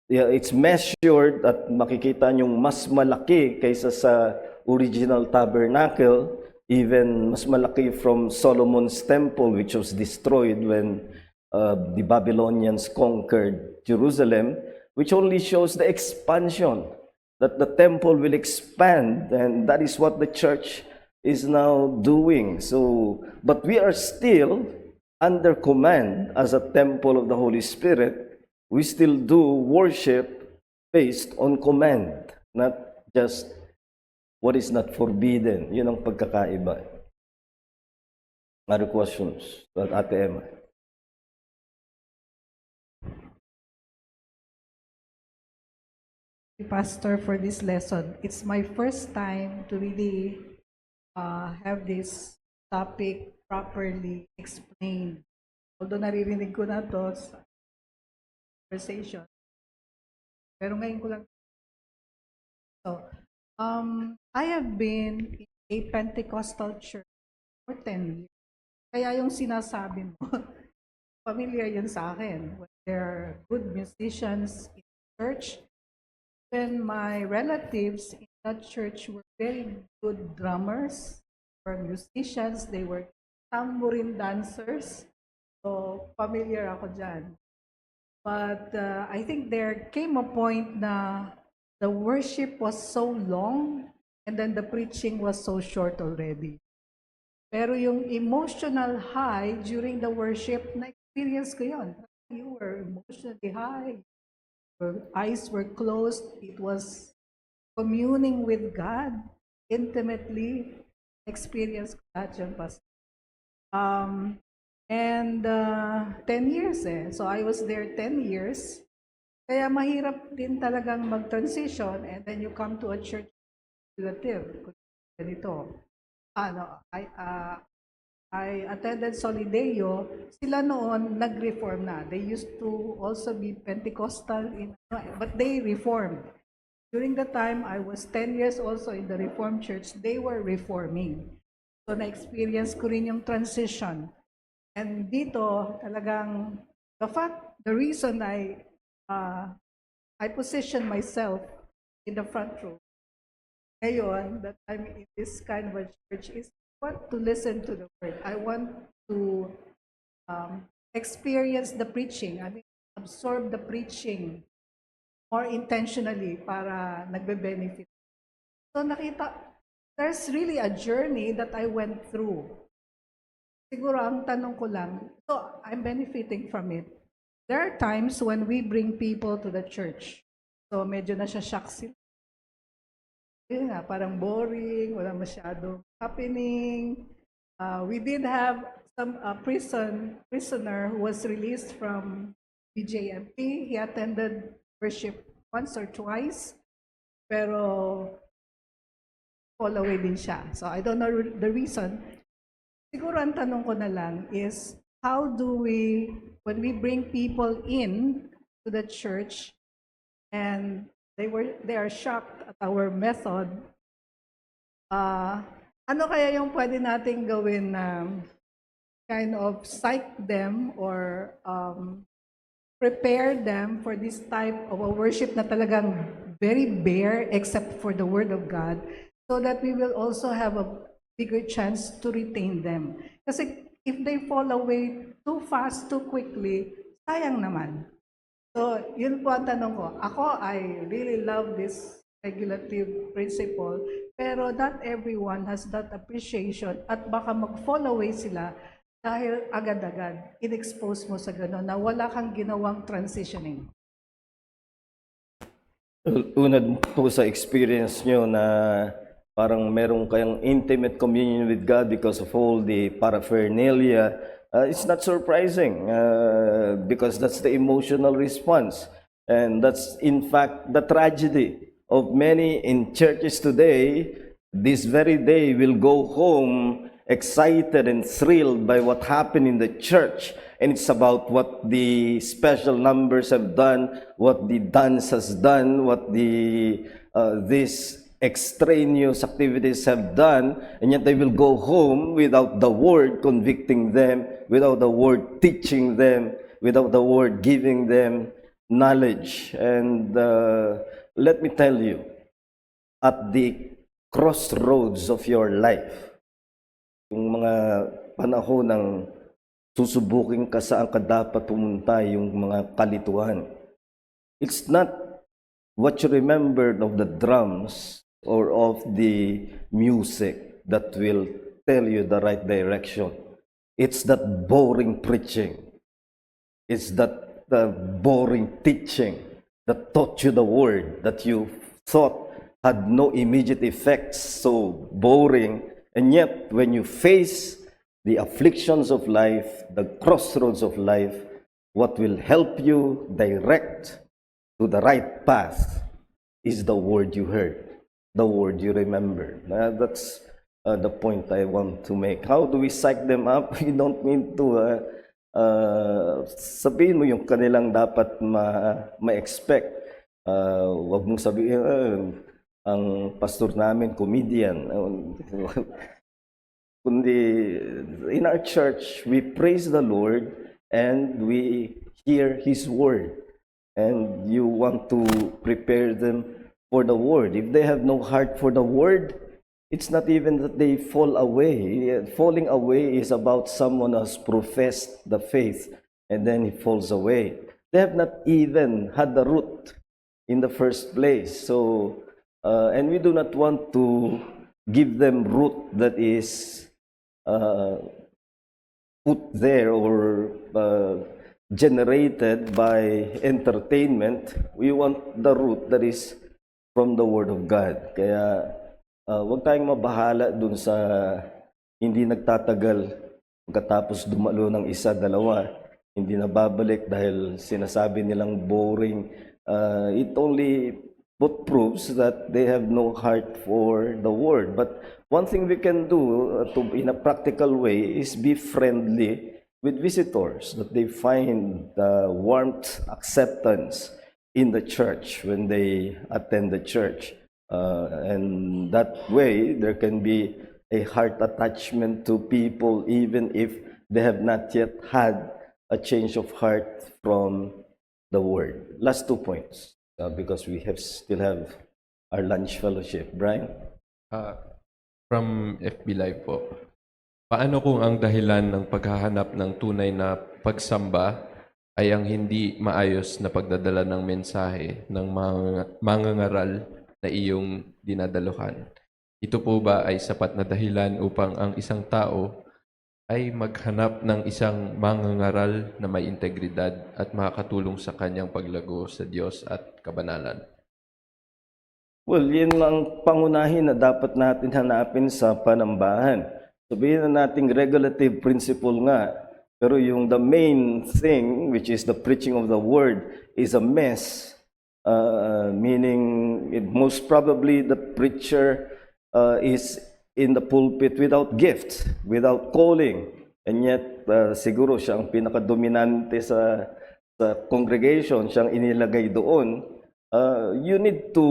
it's measured at makikita nyong mas malaki kaysa sa original tabernacle, even mas malaki from Solomon's temple, which was destroyed when the Babylonians conquered Jerusalem, which only shows the expansion, that the temple will expand, and that is what the church is now doing. So, but we are still under command as a temple of the Holy Spirit. We still do worship based on command, not just what is not forbidden. Yun ang pagkakaiba. Other questions? Ate Emma. Pastor, for this lesson. It's my first time to really have this topic properly explained. Although naririnig ko na to conversation. Pero ngayon ko lang. So, I have been in a Pentecostal church for 10 years. Kaya yung sinasabi mo, familiar yun sa akin. When there are good musicians in church, when my relatives in that church were very good drummers, were musicians, they were tambourine dancers. So, familiar ako dyan. But I think there came a point na the worship was so long and then the preaching was so short already. Pero yung emotional high during the worship, na-experience ko yun. You were emotionally high. Your eyes were closed. It was communing with God intimately. Experience ko lahat yun, Pastor. And 10 years So I was there 10 years. Kaya mahirap din talagang mag-transition and then you come to a church relative. Ganito. I attended Solideo. Sila noon nag-reform na. They used to also be Pentecostal, but they reformed. During the time I was 10 years also in the Reformed Church, they were reforming. So na-experience ko rin yung transition. And dito talagang the reason I position myself in the front row ngayon that I'm in this kind of a church is I want to listen to the word. I want to experience the preaching. I mean, absorb the preaching more intentionally para nagbe-benefit. So there's really a journey that I went through. Siguro ang tanong ko lang, so I'm benefiting from it. There are times when we bring people to the church. So medyo nasya-shock sila. Yun nga, parang boring, wala masyadong happening. We did have some prisoner who was released from BJMP. He attended worship once or twice, pero fall away din siya. So I don't know the reason. Siguro ang tanong ko na lang is, how do we, when we bring people in to the church and they are shocked at our method, ano kaya yung pwede nating gawin na kind of psych them or prepare them for this type of a worship na talagang very bare except for the Word of God, so that we will also have a bigger chance to retain them. Kasi if they fall away too fast, too quickly, sayang naman. So, yun po ang tanong ko. Ako, I really love this regulative principle, pero not everyone has that appreciation at baka mag-fall away sila dahil agad-agad in-expose mo sa gano'n na wala kang ginawang transitioning. Una po sa experience nyo na parang meron kayang intimate communion with God because of all the paraphernalia, it's not surprising because that's the emotional response. And that's in fact the tragedy of many in churches today. This very day will go home excited and thrilled by what happened in the church. And it's about what the special numbers have done, what the dance has done, what these extraneous activities have done, and yet they will go home without the word convicting them, without the word teaching them, without the word giving them knowledge. And let me tell you, at the crossroads of your life, yung mga panahon ng susubukin ka saan ka dapat pumunta, yung mga kalituhan, it's not what you remembered of the drums or of the music that will tell you the right direction. It's that boring preaching. It's that boring teaching that taught you the word that you thought had no immediate effects, so boring. And yet, when you face the afflictions of life, the crossroads of life, what will help you direct to the right path is the word you heard, the word you remember. That's the point I want to make. How do we psych them up? We don't need to sabihin mo yung kanilang dapat ma-expect. Wag mong sabihin, ang pastor namin, comedian. Kundi, in our church, we praise the Lord and we hear His word. And you want to prepare them for the word. If they have no heart for the word, it's not even that they fall away. Falling away is about someone who has professed the faith and then he falls away. They have not even had the root in the first place. So, and we do not want to give them root that is put there or generated by entertainment. We want the root that is from the Word of God. Kaya huwag tayong mabahala dun sa hindi nagtatagal pagkatapos dumalo ng isa, dalawa, hindi na babalik dahil sinasabi nilang boring. It only proves that they have no heart for the Word. But one thing we can do in a practical way is be friendly with visitors, that they find warmth, acceptance in the church when they attend the church. And that way, there can be a heart attachment to people even if they have not yet had a change of heart from the Word. Last 2 points, because we still have our lunch fellowship. Brian? From FB Live po. Paano kung ang dahilan ng paghahanap ng tunay na pagsamba ay ang hindi maayos na pagdadala ng mensahe ng mga mangangaral na iyong dinadaluhan? Ito po ba ay sapat na dahilan upang ang isang tao ay maghanap ng isang mangangaral na may integridad at makakatulong sa kanyang paglago sa Diyos at kabanalan? Well, yun ang pangunahin na dapat natin hanapin sa panambahan. Sabihin na nating regulative principle nga, pero yung the main thing, which is the preaching of the word, is a mess. Meaning, most probably the preacher is in the pulpit without gift, without calling. And yet, siguro siya ang pinakadominante sa congregation, siyang inilagay doon. You need to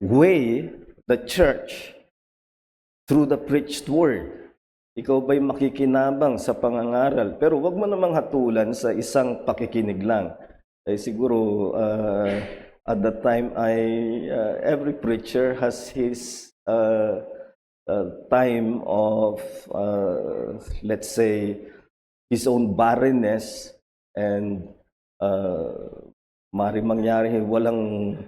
weigh the church through the preached word. Ikaw ba'y makikinabang sa pangangaral? Pero wag mo namang hatulan sa isang pakikinig lang. Siguro, at that time, every preacher has his time of, let's say, his own barrenness, and maaaring mangyari walang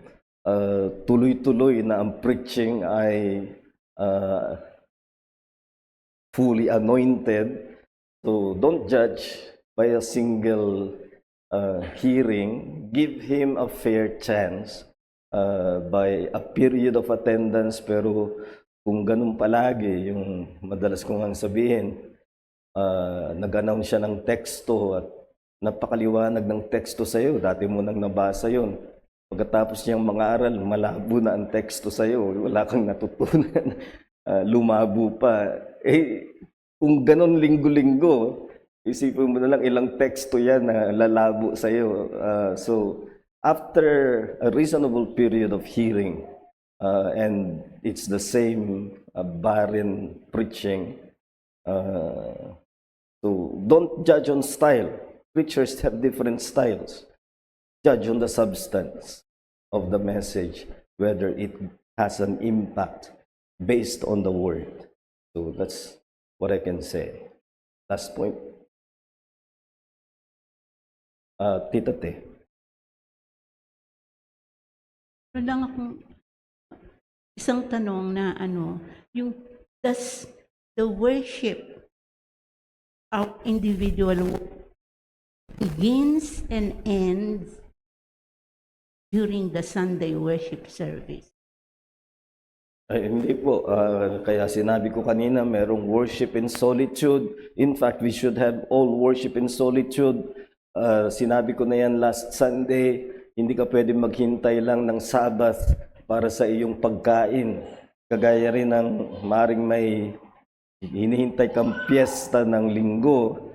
tuloy-tuloy na ang preaching ay fully anointed. So don't judge by a single hearing. Give him a fair chance by a period of attendance. Pero kung ganun palagi, yung madalas kong sabihin, nag-announce siya ng teksto at napakaliwanag ng teksto sa iyo, dati mo nang nabasa yon. Pagkatapos niyang mangaral, malabo na ang teksto sa iyo, wala kang natutunan, lumabo pa. Kung ganon linggo-linggo, isipin mo na lang ilang teksto yan na lalabo sa iyo. So, after a reasonable period of hearing, and it's the same barren preaching, so don't judge on style. Preachers have different styles. Judge on the substance of the message, whether it has an impact based on the word. So that's what I can say. Last point. Tita Te. Meron lang akong isang tanong na yung does the worship of individual begins and ends during the Sunday worship service? Ay, hindi po. Kaya sinabi ko kanina, merong worship in solitude. In fact, we should have all worship in solitude. Sinabi ko na yan last Sunday, hindi ka pwede maghintay lang ng Sabbath para sa iyong pagkain. Kagaya rin ng maring may hinihintay kang piyesta ng linggo,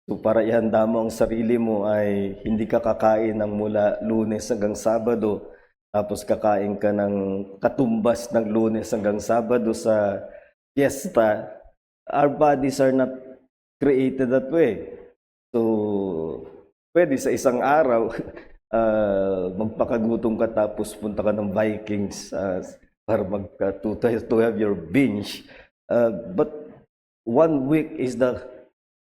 so para ihanda mo ang sarili mo ay hindi ka kakain ng mula Lunes hanggang Sabado, tapos kakain ka ng katumbas ng Lunes hanggang Sabado sa piyesta. Our bodies are not created that way. So, pwede sa isang araw, magpakagutom ka tapos punta ka ng Vikings para to have your binge. But 1 week is the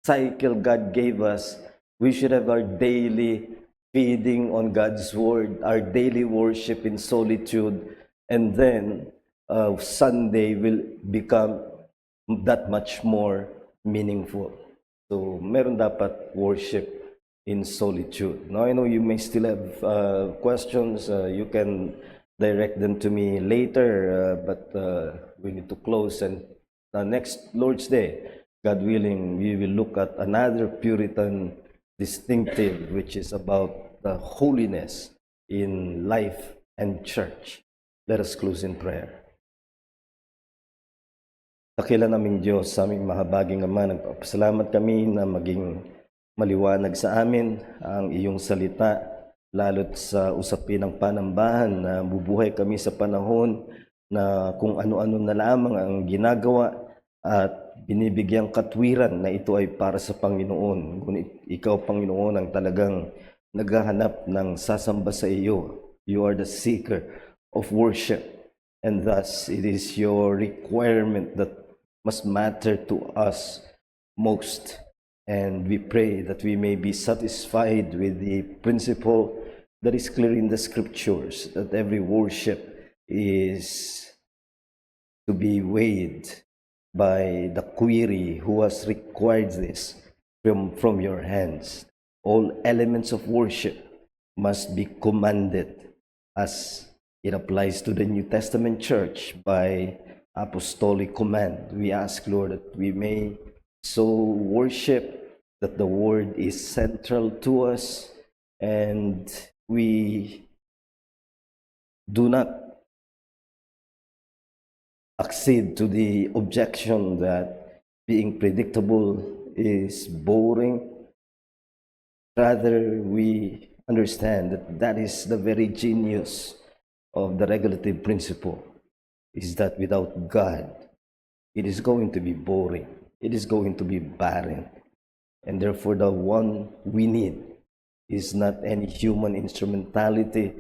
cycle God gave us. We should have our daily feeding on God's word, our daily worship in solitude, and then Sunday will become that much more meaningful. So, meron dapat worship in solitude. Now, I know you may still have questions. You can direct them to me later, but we need to close. And next Lord's Day, God willing, we will look at another Puritan distinctive, which is about the holiness in life and church. Let us close in prayer. Dakila naming Diyos, sa aming mahabaging Ama, nagpapasalamat kami na maging maliwanag sa amin ang iyong salita, lalo't sa usapin ng panambahan na bubuhay kami sa panahon na kung ano-ano na lamang ang ginagawa at binibigyang katwiran na ito ay para sa Panginoon. Ngunit ikaw, Panginoon, ang talagang naghahanap ng sasamba sa iyo. You are the seeker of worship, and thus it is your requirement that must matter to us most. And we pray that we may be satisfied with the principle that is clear in the scriptures, that every worship is to be weighed by the query who has required this from your hands. All elements of worship must be commanded as it applies to the New Testament church by apostolic command. We ask, Lord, that we may so worship that the word is central to us, and we do not accede to the objection that being predictable is boring. Rather, we understand that that is the very genius of the regulative principle, is that without God, it is going to be boring. It is going to be barren. And therefore, the one we need is not any human instrumentality,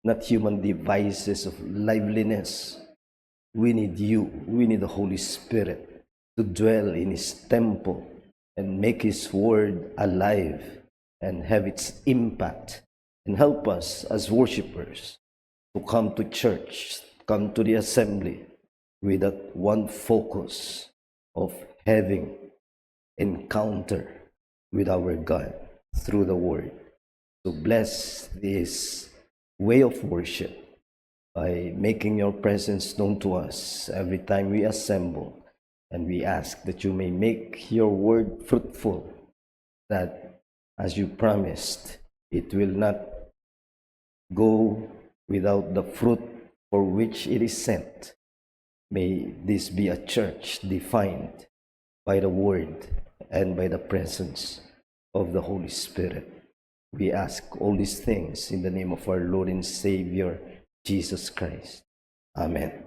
not human devices of liveliness. We need you. We need the Holy Spirit to dwell in His temple and make His word alive and have its impact, and help us as worshipers to come to church, come to the assembly with that one focus of having encounter with our God through the word. So bless this way of worship by making your presence known to us every time we assemble, and we ask that you may make your word fruitful, that as you promised, it will not go without the fruit for which it is sent. May this be a church defined by the word and by the presence of the Holy Spirit. We ask all these things in the name of our Lord and Savior, Jesus Christ. Amen.